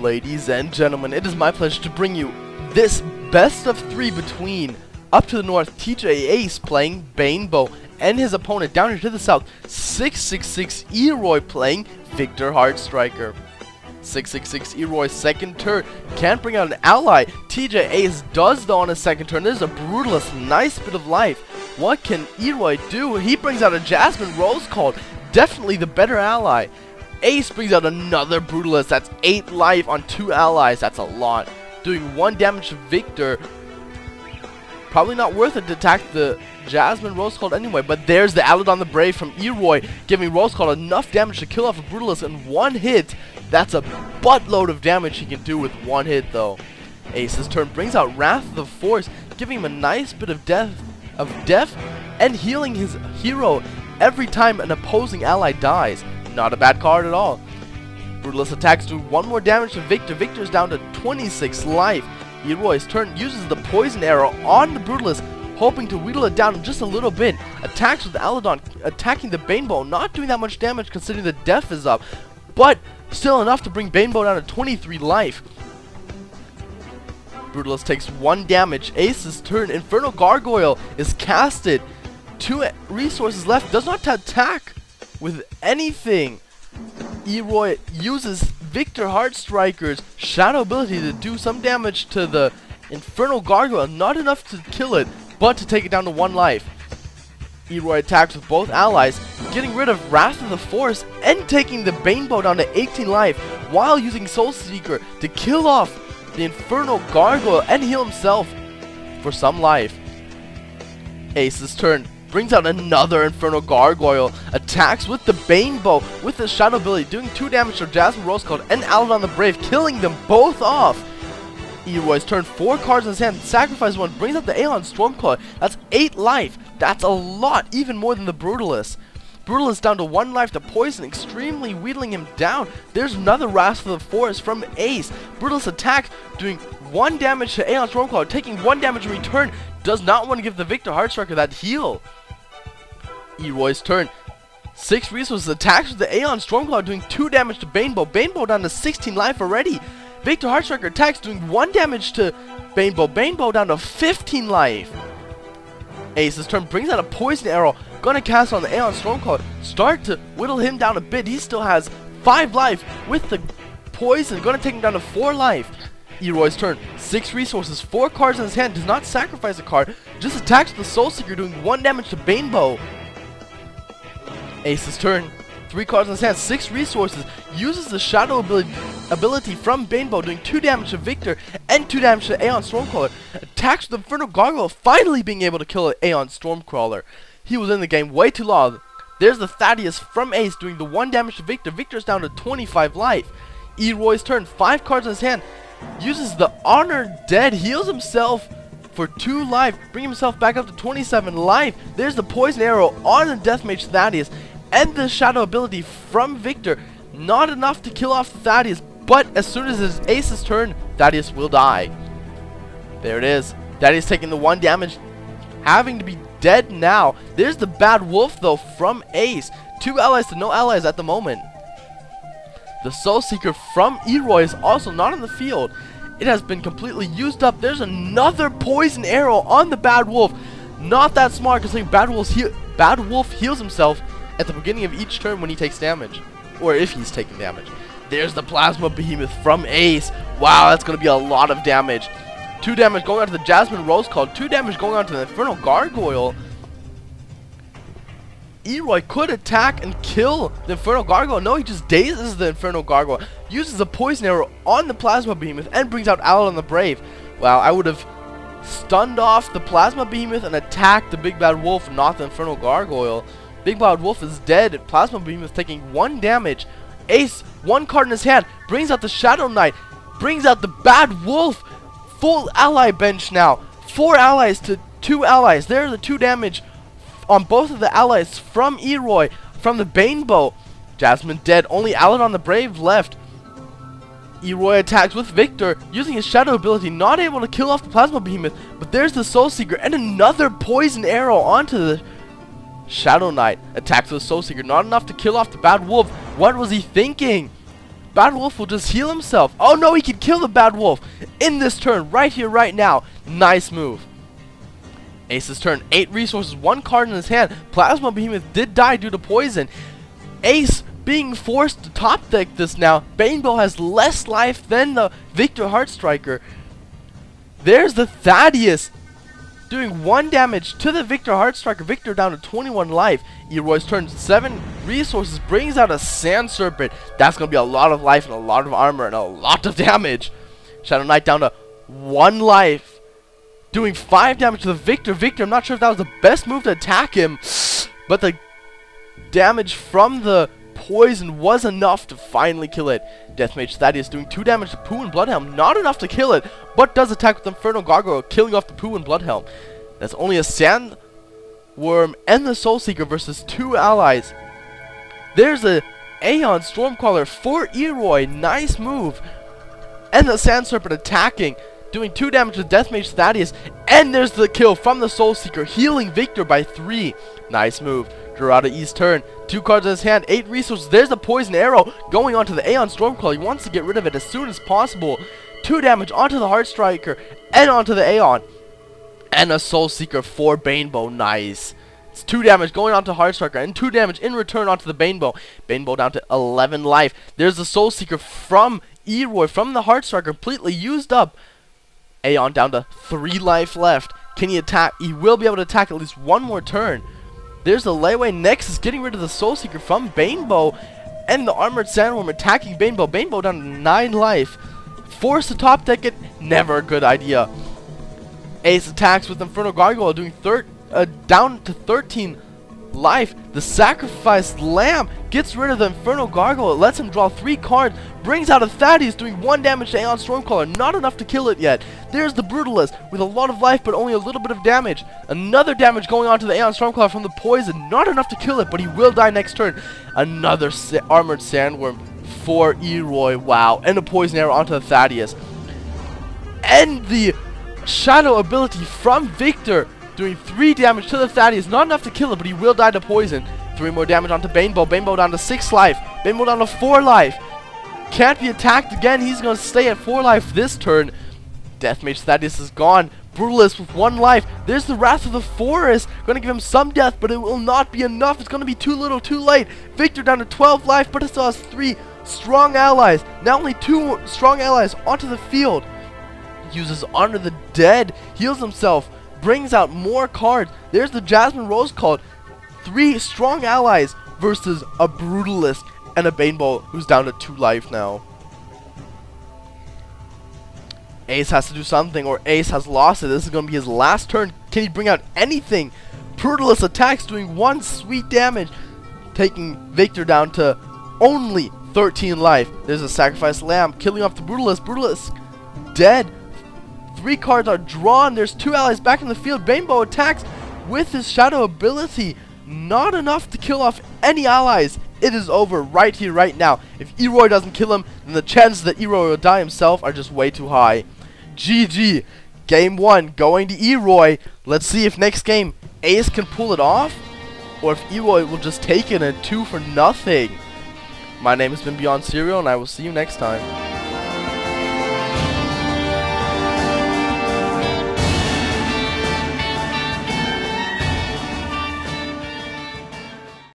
Ladies and gentlemen, it is my pleasure to bring you this best of 3 between up to the north TJ Ace playing Banebow and his opponent down here to the south 666 Eroy playing Victor Heartstriker. 666 Eroy's second turn can't bring out an ally. TJ Ace does though on his second turn. There's a Brutalist, nice bit of life. What can Eroy do? He brings out a Jasmine Rose Called, definitely the better ally. Ace brings out another Brutalist. That's 8 life on 2 allies. That's a lot. Doing 1 damage to Victor. Probably not worth it to attack the Jasmine Rose Called anyway. But there's the Aladon the Brave from Eroy, giving Rose Called enough damage to kill off a Brutalist in 1 hit. That's a buttload of damage he can do with 1 hit though. Ace's turn brings out Wrath of the Force, giving him a nice bit of death and healing his hero every time an opposing ally dies. Not a bad card at all. Brutalist attacks do 1 more damage to Victor. Victor's down to 26 life. Eroy's turn uses the poison arrow on the Brutalist, hoping to wheedle it down just a little bit. Attacks with Aladon, attacking the Banebow, not doing that much damage considering the death is up, but still enough to bring Banebow down to 23 life. Brutalist takes 1 damage. Ace's turn. Infernal Gargoyle is casted. 2 resources left. Does not attack with anything. Eroy uses Victor Heartstriker's shadow ability to do some damage to the Infernal Gargoyle. Not enough to kill it, but to take it down to 1 life. Eroy attacks with both allies, getting rid of Wrath of the Force and taking the Banebow down to 18 life, while using Soul Seeker to kill off the Infernal Gargoyle and heal himself for some life. Ace's turn brings out another Infernal Gargoyle, attacks with the Banebow with the shadow ability, doing 2 damage to Jasmine Rose Called and Aladon the Brave, killing them both off. Eroy's turn, 4 cards in his hand, sacrifice 1, brings up the Aeon Stormcaller. That's 8 life. That's a lot, even more than the Brutalist. Brutalist down to 1 life to poison, extremely wheedling him down. There's another Wrath of the Forest from Ace. Brutalist attack, doing 1 damage to Aeon Stormcaller, taking 1 damage in return. Does not want to give the Victor Heartstriker that heal. Eroy's turn. 6 resources, attacks with the Aeon Stormcaller, doing 2 damage to Banebow. Banebow down to 16 life already. Victor Heartstriker attacks, doing 1 damage to Banebow. Banebow down to 15 life. Ace's turn brings out a poison arrow. Gonna cast on the Aeon Stormcaller. Start to whittle him down a bit. He still has 5 life with the poison. Gonna take him down to 4 life. Eroy's turn. 6 resources, 4 cards in his hand. Does not sacrifice a card. Just attacks the Soul Seeker, doing 1 damage to Banebow. Ace's turn. 3 cards in his hand, 6 resources. Uses the shadow ability from Banebow, doing 2 damage to Victor and 2 damage to Aeon Stormcaller. Attacks with the Infernal Gargoyle, finally being able to kill an Aeon Stormcaller. He was in the game way too long. There's the Thaddeus from Ace, doing the 1 damage to Victor. Victor's down to 25 life. Eroy's turn, 5 cards in his hand. Uses the Honor Dead, heals himself for 2 life, bring himself back up to 27 life. There's the poison arrow on the Deathmage Thaddeus and the shadow ability from Victor. Not enough to kill off Thaddeus, but as soon as it's Ace's turn, Thaddeus will die. There it is. Thaddeus taking the 1 damage, having to be dead now. There's the Bad Wolf though from Ace. 2 allies to no allies at the moment. The Soul Seeker from Eroy is also not on the field. It has been completely used up. There's another poison arrow on the Bad Wolf. Not that smart considering Bad Wolf heals himself at the beginning of each turn when he takes damage. Or if he's taking damage. There's the Plasma Behemoth from Ace. Wow, that's going to be a lot of damage. 2 damage going on to the Jasmine Rose Called. 2 damage going on to the Infernal Gargoyle. Eroy could attack and kill the Infernal Gargoyle. No, he just dazes the Infernal Gargoyle. Uses a poison arrow on the Plasma Behemoth and brings out Aladon the Brave. Wow, I would have stunned off the Plasma Behemoth and attacked the Big Bad Wolf, not the Infernal Gargoyle. Big Bad Wolf is dead. Plasma Behemoth taking 1 damage. Ace, 1 card in his hand, brings out the Shadow Knight, brings out the Bad Wolf. Full ally bench now. 4 allies to 2 allies. There are the 2 damage on both of the allies from Eroy, from the Banebow. Jasmine dead, only Aladon the Brave left. Eroy attacks with Victor, using his shadow ability, not able to kill off the Plasma Behemoth, but there's the Soul Seeker and another poison arrow onto the Shadow Knight. Attacks with Soul Seeker, not enough to kill off the Bad Wolf. What was he thinking? Bad Wolf will just heal himself. Oh no, he can kill the Bad Wolf in this turn, right here, right now. Nice move. Ace's turn, 8 resources, 1 card in his hand. Plasma Behemoth did die due to poison. Ace being forced to top deck this now. Banebow has less life than the Victor Heartstriker. There's the Thaddeus doing 1 damage to the Victor Heartstriker. Victor down to 21 life. Eroy's turn, 7 resources, brings out a Sand Serpent. That's going to be a lot of life and a lot of armor and a lot of damage. Shadow Knight down to 1 life, doing 5 damage to the Victor. Victor, I'm not sure if that was the best move to attack him, but the damage from the poison was enough to finally kill it. Deathmage Thaddeus doing 2 damage to Pooh and Bloodhelm. Not enough to kill it, but does attack with Infernal Gargoyle, killing off the Pooh and Bloodhelm. That's only a Sandworm and the Soul Seeker versus 2 allies. There's a Aeon Stormcaller for Eroy. Nice move. And the Sand Serpent attacking, doing 2 damage to Deathmage Thaddeus. And there's the kill from the Soul Seeker, healing Victor by 3. Nice move. Drew out of East turn. 2 cards in his hand, 8 resources. There's the Poison Arrow going onto the Aeon Stormcaller. He wants to get rid of it as soon as possible. 2 damage onto the Heartstriker and onto the Aeon. And a Soul Seeker for Banebow. Nice. It's 2 damage going onto Heartstriker and 2 damage in return onto the Banebow. Banebow down to 11 life. There's the Soul Seeker from Eroy, from the Heartstriker, completely used up. Aeon down to 3 life left. Can he attack? He will be able to attack at least 1 more turn. There's the Layway Nexus getting rid of the Soul Seeker from Banebow. And the Armored Sandworm attacking Banebow. Banebow down to 9 life. Forced to top deck it. Never a good idea. Ace attacks with Infernal Gargoyle, doing down to 13 life. The Sacrificed Lamb gets rid of the Infernal Gargoyle. It lets him draw 3 cards. Brings out a Thaddeus, doing 1 damage to Aeon Stormcaller. Not enough to kill it yet. There's the Brutalist with a lot of life, but only a little bit of damage. Another damage going on to the Aeon Stormcaller from the poison. Not enough to kill it, but he will die next turn. Another Armored Sandworm for Eroy. Wow. And a Poison Arrow onto the Thaddeus. And the Shadow ability from Victor, doing 3 damage to the Thaddeus. Not enough to kill it, but he will die to poison. 3 more damage onto Banebow. Banebow down to 6 life. Banebow down to 4 life. Can't be attacked again. He's going to stay at 4 life this turn. Deathmage Thaddeus is gone. Brutalist with 1 life. There's the Wrath of the Forest. Going to give him some death, but it will not be enough. It's going to be too little, too late. Victor down to 12 life, but it still has 3 strong allies. Now only 2 strong allies onto the field. Uses Honor the Dead. Heals himself. Brings out more cards. There's the Jasmine Rose card. 3 strong allies versus a Brutalist and a Banebow who's down to 2 life now. Ace has to do something, or Ace has lost it. This is going to be his last turn. Can he bring out anything? Brutalist attacks, doing 1 sweet damage, taking Victor down to only 13 life. There's a Sacrificed Lamb killing off the Brutalist. Brutalist dead. 3 cards are drawn. There's 2 allies back in the field. Banebow attacks with his Shadow ability. Not enough to kill off any allies. It is over right here, right now. If Eroy doesn't kill him, then the chances that Eroy will die himself are just way too high. GG. Game 1 going to Eroy. Let's see if next game Ace can pull it off, or if Eroy will just take it and 2 for nothing. My name has been BeyondCereal, and I will see you next time.